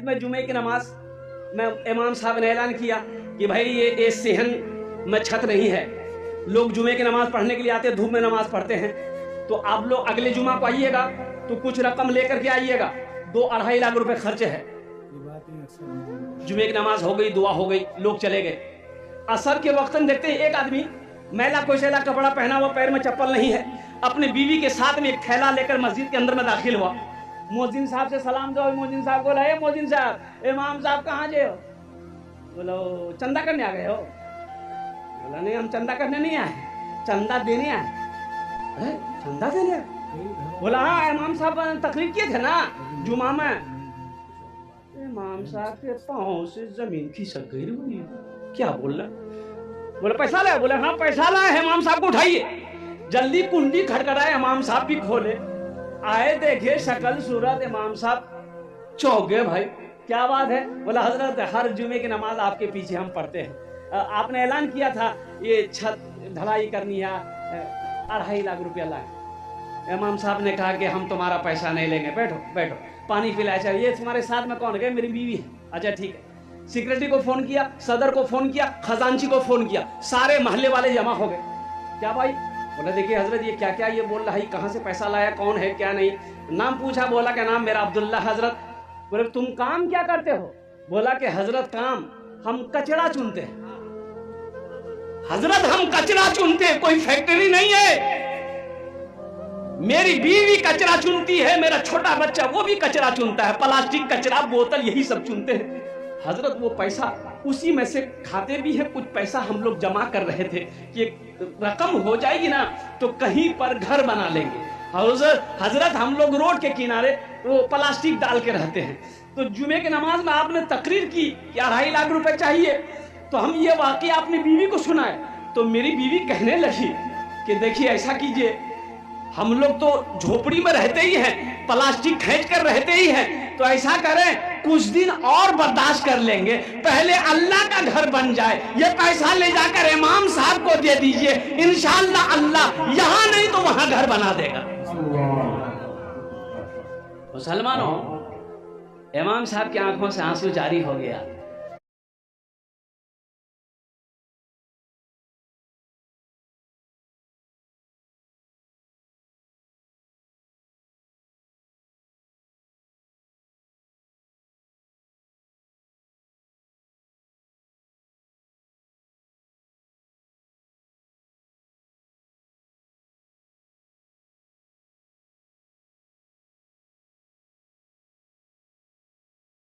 में जुमे की नमाज में इमाम साहब ने ऐलान किया कि भाई ये सेहन में छत नहीं है, लोग जुमे की नमाज पढ़ने के लिए आते हैं, धूप में नमाज पढ़ते हैं, तो आप लोग अगले जुमा को आइएगा तो कुछ रकम लेकर के आइएगा, 2-2.5 लाख रुपए खर्च है। जुमे की नमाज हो गई, दुआ हो गई, लोग चले गए। असर के वक्त देखते हैं एक आदमी मैला कोशैला कपड़ा पहना हुआ, पैर में चप्पल नहीं है, अपने बीवी के साथ में एक थैला लेकर मस्जिद के अंदर में दाखिल हुआ। मोहजिन साहब से सलाम दो। मोहजिन साहब बोला, हे मोहजिन साहब, इमाम साहब कहाँ जे हो? बोलो चंदा करने आ गए हो? बोला नहीं, हम चंदा करने नहीं आए, चंदा देने आए। चंदा देने आए? बोला हाँ, इमाम साहब तकरीर किए थे ना जुमा में। इमाम साहब के पाँव से जमीन खिसक गई। क्या बोल रहा? बोले पैसा लाए? बोले हाँ पैसा लाए। इमाम साहब को उठाइए। जल्दी कुंडी खटखटाए, इमाम साहब भी खोले, आए देखे शक्ल सूरत, इमाम साहब चौंक गए। भाई क्या बात है? बोला हजरत हर जुमे की नमाज आपके पीछे हम पढ़ते हैं, आपने ऐलान किया था ये छत ढलाई करनी है, 2.5 लाख रुपया लाए। इमाम साहब ने कहा कि हम तुम्हारा पैसा नहीं लेंगे, बैठो बैठो, पानी पिलाया। अच्छा ये तुम्हारे साथ में कौन है? मेरी बीवी है। अच्छा ठीक है। सेक्रेटरी को फोन किया, सदर को फोन किया, खजांची को फोन किया, सारे मोहल्ले वाले जमा हो गए। क्या भाई? बोला देखिए हजरत ये क्या क्या ये बोल रहा है, कहाँ से पैसा लाया, कौन है क्या नहीं। नाम पूछा, बोला क्या नाम मेरा अब्दुल्ला हजरत। बोले तुम काम क्या करते हो? बोला कि हजरत काम हम कचरा चुनते हैं। हजरत हम कचरा चुनते हैं, कोई फैक्ट्री नहीं है। मेरी बीवी कचरा चुनती है, मेरा छोटा बच्चा वो भी कचरा चुनता है, प्लास्टिक कचरा बोतल यही सब चुनते हैं। हजरत वो पैसा उसी में से खाते भी है, कुछ पैसा हम लोग जमा कर रहे थे कि रकम हो जाएगी ना तो कहीं पर घर बना लेंगे। हजरत हम लोग रोड के किनारे वो प्लास्टिक डाल के रहते हैं, तो जुमे की नमाज में आपने तकरीर की कि 2.5 लाख रुपए चाहिए, तो हम ये वाकया अपनी बीवी को सुनाए, तो मेरी बीवी कहने लगी कि देखिए ऐसा कीजिए, हम लोग तो झोपड़ी में रहते ही हैं, प्लास्टिक खींच कर रहते ही हैं, तो ऐसा करें कुछ दिन और बर्दाश्त कर लेंगे, पहले अल्लाह का घर बन जाए, ये पैसा ले जाकर इमाम साहब को दे दीजिए, इंशाअल्लाह अल्लाह यहाँ नहीं तो वहां घर बना देगा। मुसलमानों, इमाम साहब की आंखों से आंसू जारी हो गया।